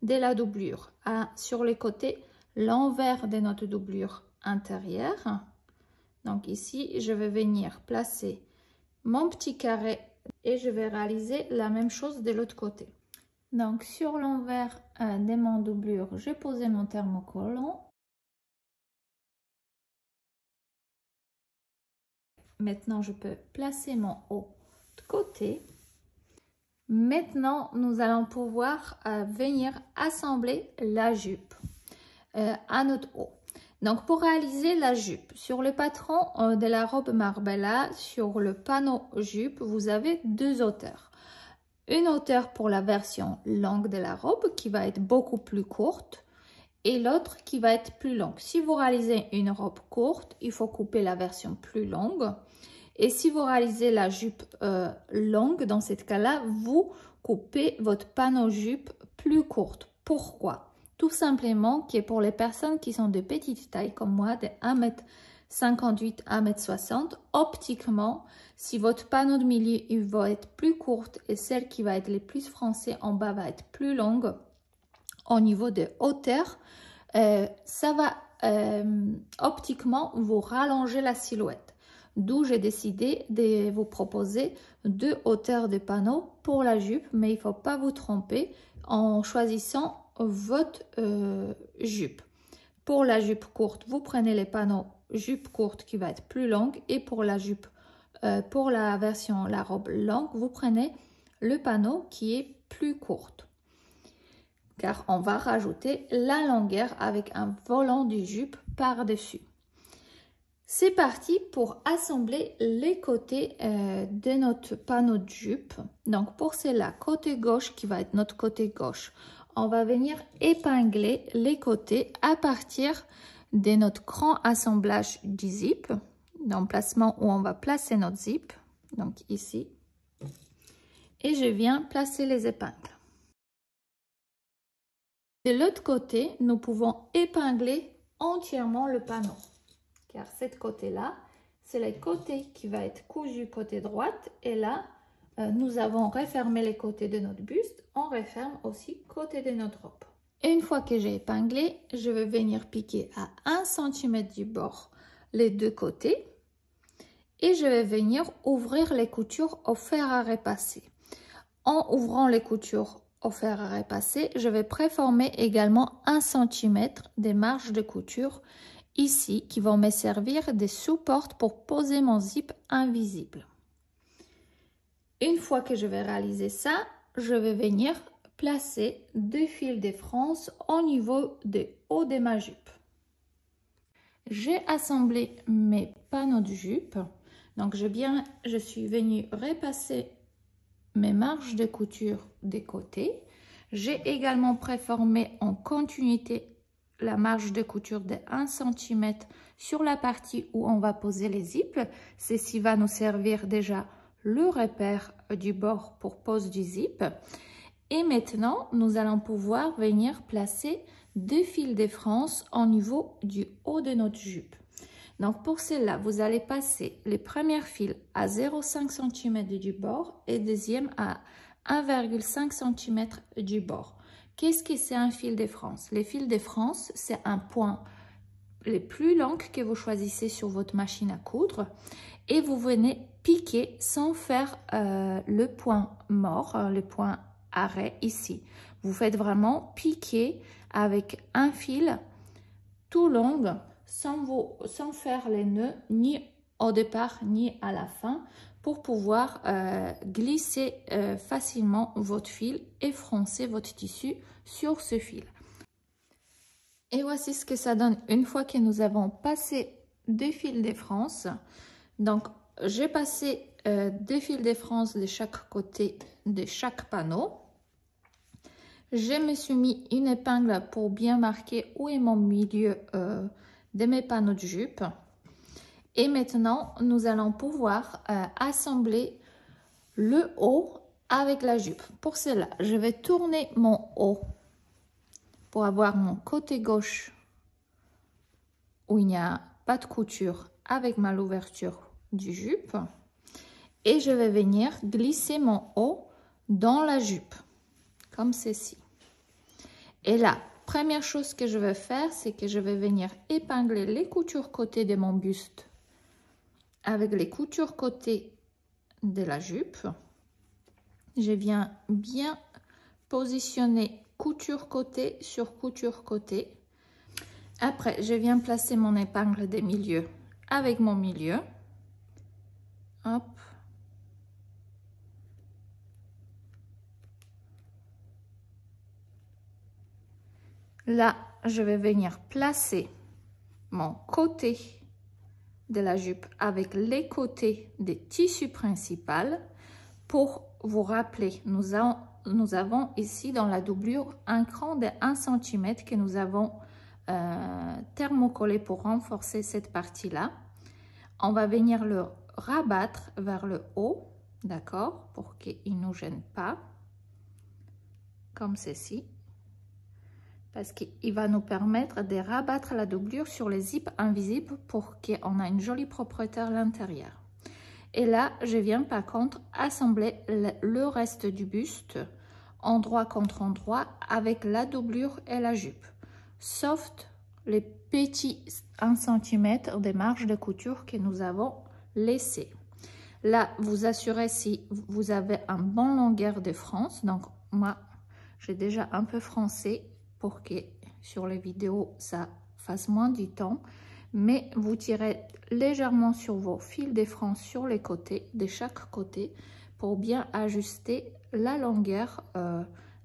de la doublure. Sur les côtés, l'envers de notre doublure intérieure. Donc ici, je vais venir placer mon petit carré et je vais réaliser la même chose de l'autre côté. Donc sur l'envers de mon doublure, j'ai posé mon thermocollant. Maintenant, je peux placer mon haut de côté. Maintenant, nous allons pouvoir venir assembler la jupe à notre haut. Donc, pour réaliser la jupe, sur le patron de la robe Marbella, sur le panneau jupe, vous avez 2 hauteurs. Une hauteur pour la version longue de la robe qui va être beaucoup plus courte et l'autre qui va être plus longue. Si vous réalisez une robe courte, il faut couper la version plus longue. Et si vous réalisez la jupe longue, dans ce cas-là, vous coupez votre panneau jupe plus courte. Pourquoi? Tout simplement que pour les personnes qui sont de petite taille comme moi, de 1m58, 1m60, optiquement, si votre panneau de milieu il va être plus courte et celle qui va être les plus froncée en bas va être plus longue, au niveau de hauteur, ça va optiquement vous rallonger la silhouette. D'où j'ai décidé de vous proposer 2 hauteurs de panneaux pour la jupe, mais il ne faut pas vous tromper en choisissant votre jupe. Pour la jupe courte, vous prenez les panneaux jupe courte qui va être plus longue et pour la jupe, pour la version la robe longue, vous prenez le panneau qui est plus courte. Car on va rajouter la longueur avec un volant de jupe par-dessus. C'est parti pour assembler les côtés de notre panneau de jupe. Donc pour cela, côté gauche qui va être notre côté gauche, on va venir épingler les côtés à partir de notre grand assemblage du zip, l'emplacement où on va placer notre zip, donc ici. Et je viens placer les épingles. De l'autre côté, nous pouvons épingler entièrement le panneau. Car cette côté-là, c'est le côté qui va être cousu côté droite. Et là, nous avons refermé les côtés de notre buste. On referme aussi côté de notre robe. Et une fois que j'ai épinglé, je vais venir piquer à 1 cm du bord les 2 côtés. Et je vais venir ouvrir les coutures au fer à repasser. En ouvrant les coutures au fer à repasser, je vais préformer également 1 cm des marges de couture ici qui vont me servir de support pour poser mon zip invisible. Une fois que je vais réaliser ça, je vais venir placer 2 fils de France au niveau des hauts de ma jupe. J'ai assemblé mes panneaux de jupe. Donc je suis venue repasser mes marges de couture des côtés. J'ai également préformé en continuité la marge de couture de 1 cm sur la partie où on va poser les zips. Ceci va nous servir déjà le repère du bord pour pose du zip. Et maintenant, nous allons pouvoir venir placer 2 fils de France au niveau du haut de notre jupe. Donc pour cela, vous allez passer les premiers fils à 0,5 cm du bord et deuxième à 1,5 cm du bord. Qu'est-ce que c'est un fil de France? Les fils de France, c'est un point les plus longs que vous choisissez sur votre machine à coudre et vous venez piquer sans faire le point mort, le point arrêt ici. Vous faites vraiment piquer avec un fil tout long sans faire les nœuds ni au départ ni à la fin pour pouvoir glisser facilement votre fil et froncer votre tissu sur ce fil. Et voici ce que ça donne une fois que nous avons passé 2 fils de France. Donc j'ai passé 2 fils de France de chaque côté de chaque panneau. Je me suis mis une épingle pour bien marquer où est mon milieu de mes panneaux de jupe. Et maintenant, nous allons pouvoir assembler le haut avec la jupe. Pour cela, je vais tourner mon haut pour avoir mon côté gauche où il n'y a pas de couture avec ma l'ouverture du jupe. Et je vais venir glisser mon haut dans la jupe, comme ceci. Et là, première chose que je vais faire, c'est que je vais venir épingler les coutures côté de mon buste avec les coutures côté de la jupe. Je viens bien positionner couture côté sur couture côté. Après, je viens placer mon épingle des milieux avec mon milieu. Hop. Là, je vais venir placer mon côté de la jupe avec les côtés des tissus principaux. Pour vous rappeler, nous avons ici dans la doublure un cran de 1 cm que nous avons thermocollé pour renforcer cette partie-là. On va venir le rabattre vers le haut, d'accord, pour qu'il ne nous gêne pas, comme ceci. Parce qu'il va nous permettre de rabattre la doublure sur les zips invisibles pour qu'on ait une jolie propreté à l'intérieur. Et là, je viens par contre assembler le reste du buste, endroit contre endroit, avec la doublure et la jupe. Sauf les petits 1 cm de marge de couture que nous avons laissés. Là, vous assurez si vous avez un bon longueur de France. Donc, moi, j'ai déjà un peu froncé pour que sur les vidéos, ça fasse moins du temps. Mais vous tirez légèrement sur vos fils de France sur les côtés, de chaque côté, pour bien ajuster la longueur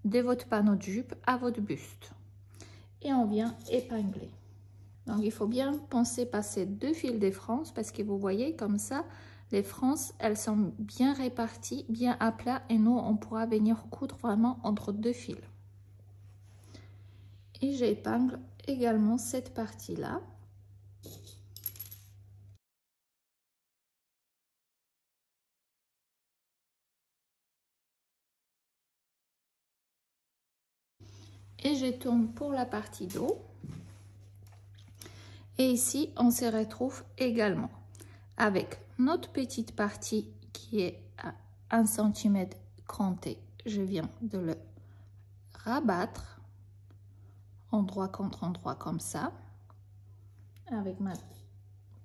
de votre panneau de jupe à votre buste. Et on vient épingler. Donc, il faut bien penser passer 2 fils de France parce que vous voyez comme ça, les frances, elles sont bien réparties, bien à plat et nous, on pourra venir coudre vraiment entre 2 fils. Et j'épingle également cette partie-là. Et je tourne pour la partie dos. Et ici, on se retrouve également avec notre petite partie qui est à 1 cm cranté. Je viens de le rabattre endroit contre endroit comme ça, avec ma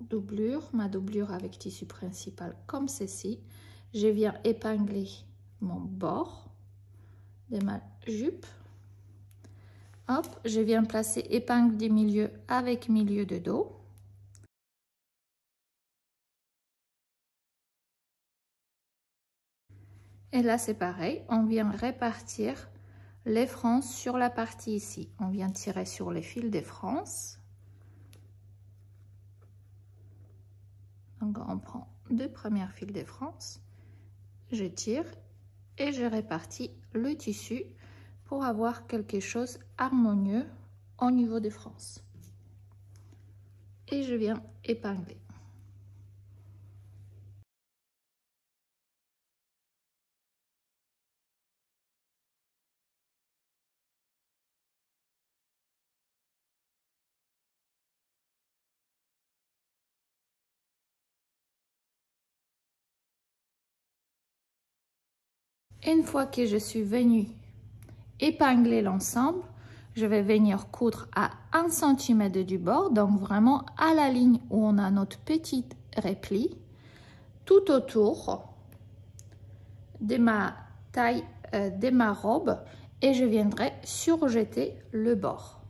doublure avec tissu principal comme ceci. Je viens épingler mon bord de ma jupe. Hop, je viens placer épingle du milieu avec milieu de dos. Et là, c'est pareil, on vient répartir les frances sur la partie ici. On vient tirer sur les fils de France. Donc, on prend 2 premières fils de France. Je tire et je répartis le tissu pour avoir quelque chose harmonieux au niveau des frances. Et je viens épingler. Une fois que je suis venue épingler l'ensemble, je vais venir coudre à 1 cm du bord, donc vraiment à la ligne où on a notre petit repli, tout autour de ma taille de ma robe, et je viendrai surjeter le bord.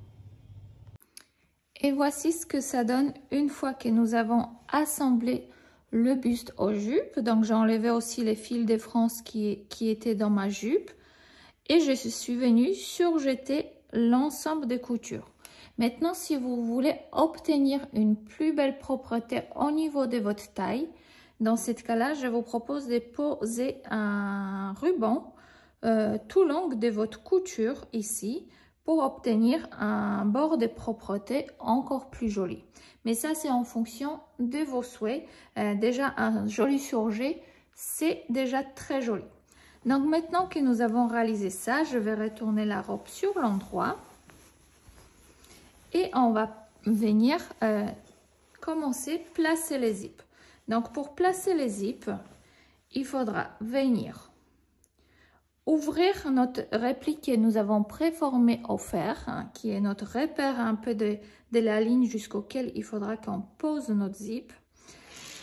Et voici ce que ça donne une fois que nous avons assemblé le buste aux jupes. Donc j'ai enlevé aussi les fils de France qui étaient dans ma jupe. Et je suis venue surjeter l'ensemble des coutures. Maintenant, si vous voulez obtenir une plus belle propreté au niveau de votre taille, dans ce cas-là, je vous propose de poser un ruban tout long de votre couture ici pour obtenir un bord de propreté encore plus joli. Mais ça, c'est en fonction de vos souhaits. Déjà, un joli surjet, c'est déjà très joli. Donc maintenant que nous avons réalisé ça, je vais retourner la robe sur l'endroit et on va venir commencer à placer les zips. Donc pour placer les zips, il faudra venir ouvrir notre réplique que nous avons préformé au fer, hein, qui est notre repère un peu de la ligne jusqu'auquel il faudra qu'on pose notre zip.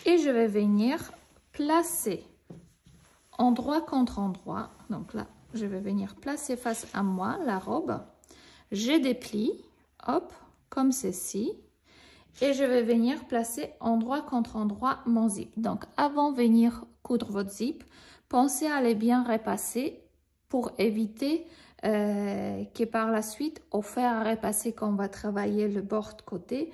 Et je vais venir placer endroit contre endroit. Donc là, je vais venir placer face à moi la robe. Je déplie, hop, comme ceci. Et je vais venir placer endroit contre endroit mon zip. Donc avant de venir coudre votre zip, pensez à les bien repasser pour éviter que par la suite, au fer à repasser quand on va travailler le bord de côté,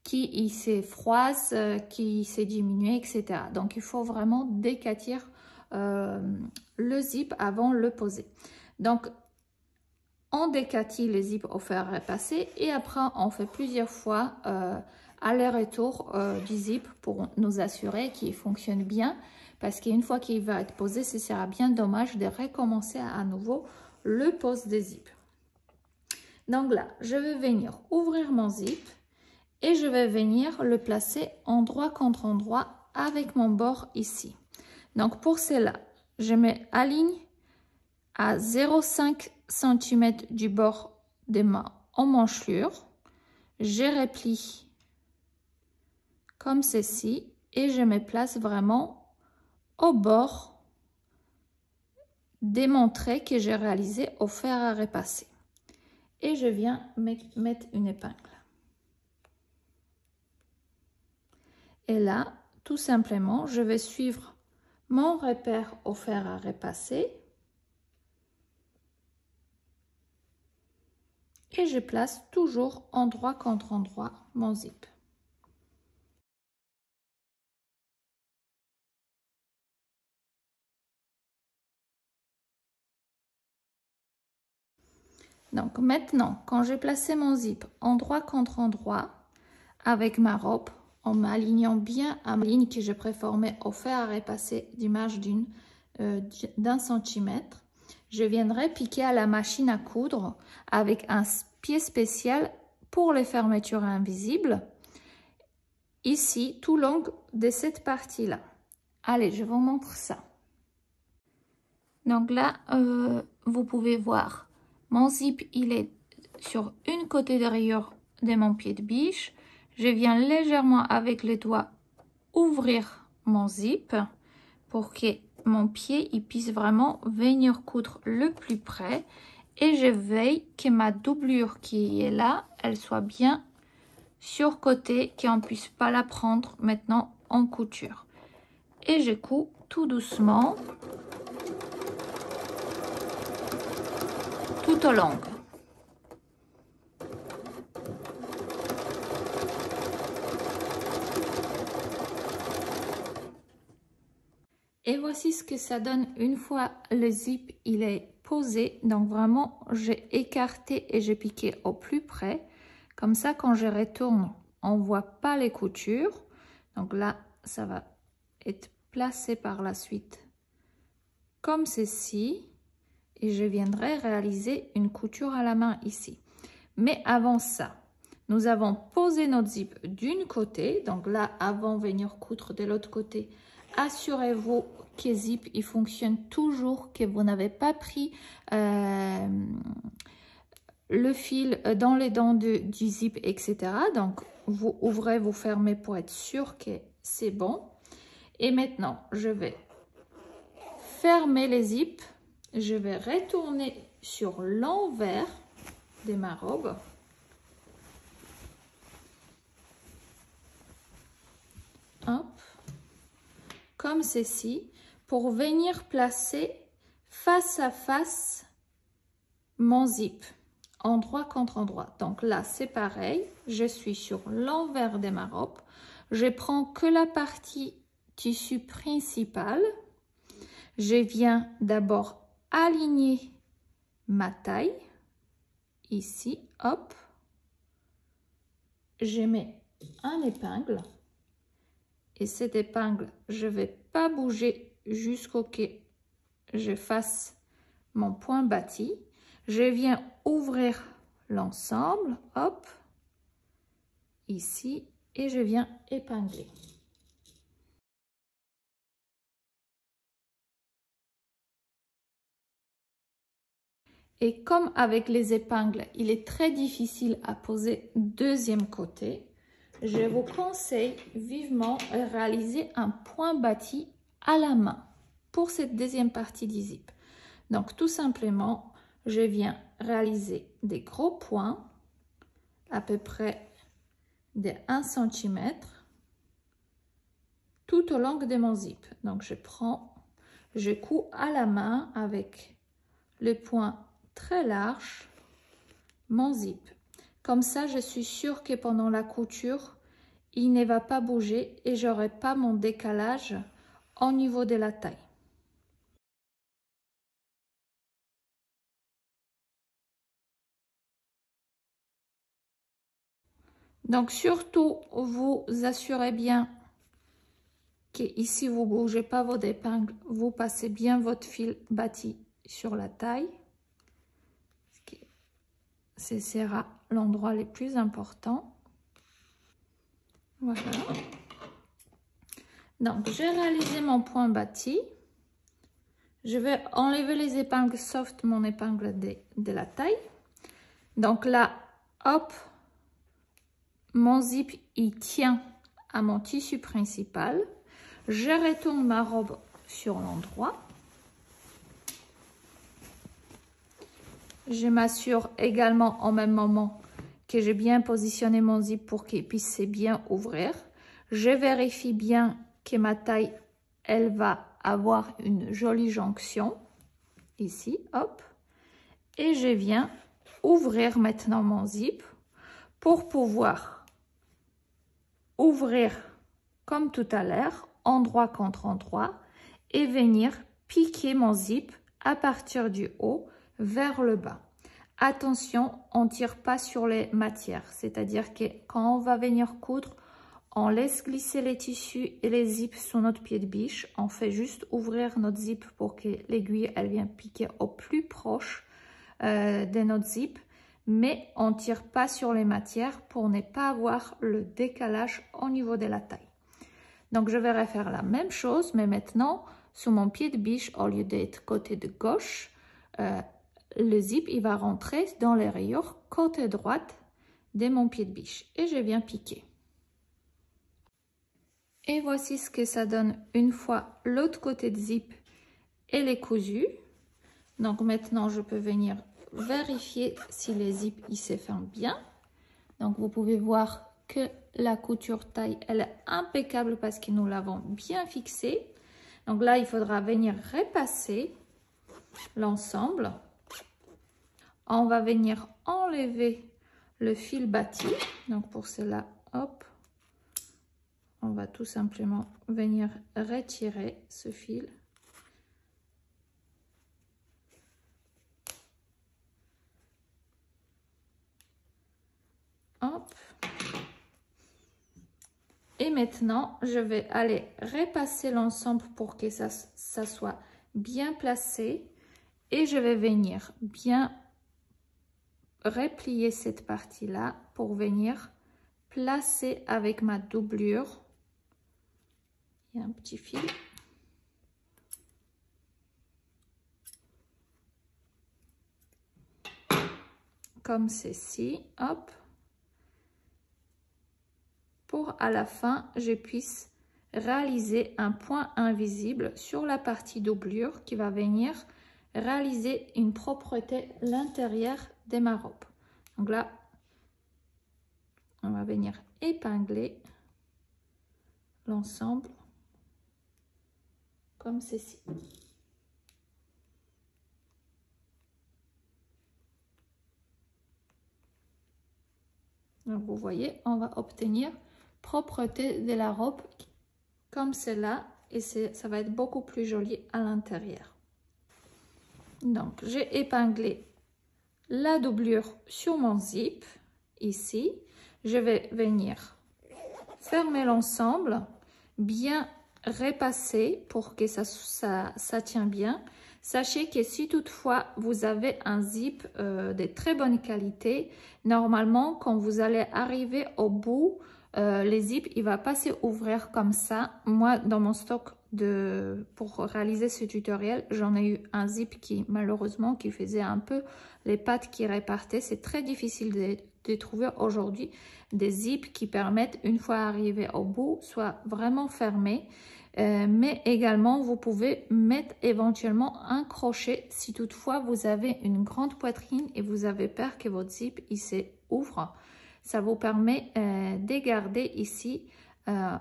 qui se froisse, qui se diminue, etc. Donc il faut vraiment décatir le zip avant de le poser. Donc on décatit le zip au fer à repasser et après on fait plusieurs fois aller-retour du zip pour nous assurer qu'il fonctionne bien, parce qu'une fois qu'il va être posé, ce sera bien dommage de recommencer à nouveau le pose des zips. Donc là, je vais venir ouvrir mon zip et je vais venir le placer endroit contre endroit avec mon bord ici. Donc pour cela, je m'aligne à 0,5 cm du bord de ma emmanchure. Je replie comme ceci et je me place vraiment au bord des mon trait que j'ai réalisé au fer à repasser. Et je viens mettre une épingle. Et là, tout simplement, je vais suivre mon repère au fer à repasser. Et je place toujours endroit contre endroit mon zip. Donc maintenant, quand j'ai placé mon zip endroit contre endroit avec ma robe, en m'alignant bien à ma ligne que j'ai préformée au fer à repasser d'image d'un centimètre, je viendrai piquer à la machine à coudre avec un pied spécial pour les fermetures invisibles, ici tout long de cette partie-là. Allez, je vous montre ça. Donc là, vous pouvez voir. Mon zip, il est sur une côté derrière de mon pied de biche. Je viens légèrement avec les doigts ouvrir mon zip pour que mon pied il puisse vraiment venir coudre le plus près. Et je veille que ma doublure qui est là, elle soit bien sur côté, qu'on ne puisse pas la prendre maintenant en couture. Et je couds tout doucement. Tout au long. Et voici ce que ça donne une fois le zip il est posé. Donc vraiment, j'ai écarté et j'ai piqué au plus près. Comme ça, quand je retourne, on ne voit pas les coutures. Donc là, ça va être placé par la suite comme ceci. Et je viendrai réaliser une couture à la main ici. Mais avant ça, nous avons posé notre zip d'une côté. Donc là, avant de venir coudre de l'autre côté, assurez-vous que zip il fonctionne toujours, que vous n'avez pas pris le fil dans les dents du zip, etc. Donc vous ouvrez, vous fermez pour être sûr que c'est bon. Et maintenant, je vais fermer les zips. Je vais retourner sur l'envers de ma robe. comme ceci pour venir placer face à face mon zip, endroit contre endroit. Donc là, c'est pareil, je suis sur l'envers de ma robe. Je prends que la partie tissu principale. Je viens d'abord aligner ma taille. Ici, hop. Je mets un épingle. Et cette épingle, je ne vais pas bouger jusqu'au que je fasse mon point bâti. Je viens ouvrir l'ensemble, hop, ici, et je viens épingler. Et comme avec les épingles, il est très difficile à poser deuxième côté, je vous conseille vivement de réaliser un point bâti à la main pour cette deuxième partie du zip. Donc tout simplement, je viens réaliser des gros points à peu près de 1 cm tout au long de mon zip. Donc je couds à la main avec le point très large mon zip. Comme ça, je suis sûre que pendant la couture, il ne va pas bouger et j'aurai pas mon décalage au niveau de la taille. Donc surtout, vous assurez bien que ici vous bougez pas vos épingles, vous passez bien votre fil bâti sur la taille. Ce sera l'endroit le plus important. Voilà. Donc j'ai réalisé mon point bâti. Je vais enlever les épingles sauf mon épingle de la taille. Donc là, hop, mon zip il tient à mon tissu principal. Je retourne ma robe sur l'endroit. Je m'assure également en même moment que j'ai bien positionné mon zip pour qu'il puisse bien ouvrir. Je vérifie bien que ma taille, elle va avoir une jolie jonction. Ici, hop. Et je viens ouvrir maintenant mon zip pour pouvoir ouvrir comme tout à l'heure, endroit contre endroit, et venir piquer mon zip à partir du haut vers le bas. Attention, on ne tire pas sur les matières, c'est-à-dire que quand on va venir coudre, on laisse glisser les tissus et les zips sur notre pied de biche. On fait juste ouvrir notre zip pour que l'aiguille elle vienne piquer au plus proche de notre zip, mais on ne tire pas sur les matières pour ne pas avoir le décalage au niveau de la taille. Donc je vais refaire la même chose, mais maintenant sur mon pied de biche, au lieu d'être côté de gauche, le zip il va rentrer dans les rayures côté droite de mon pied de biche et je viens piquer. Et voici ce que ça donne une fois l'autre côté de zip et les cousus. Donc maintenant je peux venir vérifier si les zips ils se ferment bien. Donc vous pouvez voir que la couture taille elle est impeccable parce que nous l'avons bien fixée. Donc là il faudra venir repasser l'ensemble. On va venir enlever le fil bâti. Donc pour cela, hop, on va tout simplement venir retirer ce fil. Hop. Et maintenant, je vais aller repasser l'ensemble pour que ça soit bien placé. Et je vais venir bien replier cette partie-là pour venir placer avec ma doublure. Il y a un petit fil. Comme ceci, hop. Pour à la fin, je puisse réaliser un point invisible sur la partie doublure qui va venir réaliser une propreté à l'intérieur de ma robe. Donc là, on va venir épingler l'ensemble. comme ceci. Donc vous voyez, on va obtenir propreté de la robe comme cela et ça va être beaucoup plus joli à l'intérieur. Donc j'ai épinglé la doublure sur mon zip ici. Je vais venir fermer l'ensemble, bien repasser pour que ça tient bien. Sachez que si toutefois vous avez un zip de très bonne qualité, normalement quand vous allez arriver au bout, les zips il va pas s'ouvrir comme ça. Moi dans mon stock pour réaliser ce tutoriel, j'en ai eu un zip qui malheureusement qui faisait un peu les pattes qui repartaient. C'est très difficile de trouver aujourd'hui des zips qui permettent une fois arrivé au bout soit vraiment fermés. Mais également vous pouvez mettre éventuellement un crochet si toutefois vous avez une grande poitrine et vous avez peur que votre zip il s'ouvre. Ça vous permet de garder ici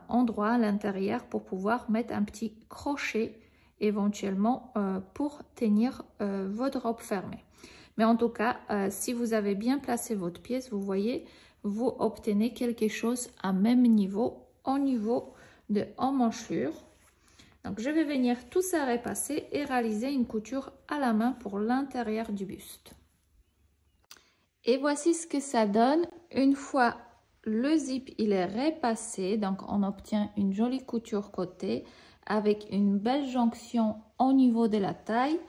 endroit à l'intérieur pour pouvoir mettre un petit crochet éventuellement pour tenir votre robe fermée. Mais en tout cas, si vous avez bien placé votre pièce, vous voyez, vous obtenez quelque chose à même niveau, au niveau de emmanchure. Donc je vais venir tout ça repasser et réaliser une couture à la main pour l'intérieur du buste. Et voici ce que ça donne une fois le zip il est repassé. Donc on obtient une jolie couture côté avec une belle jonction au niveau de la taille.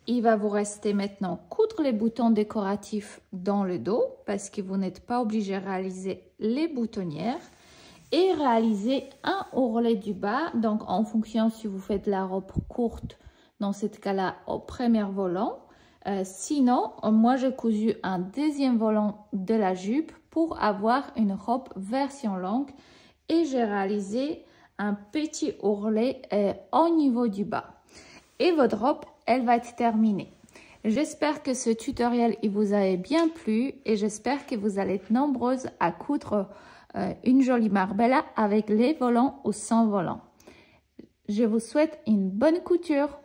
Il va vous rester maintenant coudre les boutons décoratifs dans le dos parce que vous n'êtes pas obligé de réaliser les boutonnières. Et réaliser un ourlet du bas, donc en fonction si vous faites la robe courte, dans ce cas-là au premier volant. Sinon, moi j'ai cousu un deuxième volant de la jupe pour avoir une robe version longue et j'ai réalisé un petit ourlet au niveau du bas. Et votre robe, elle va être terminée. J'espère que ce tutoriel il vous a bien plu et j'espère que vous allez être nombreuses à coudre une jolie Marbella avec les volants ou sans volant. Je vous souhaite une bonne couture.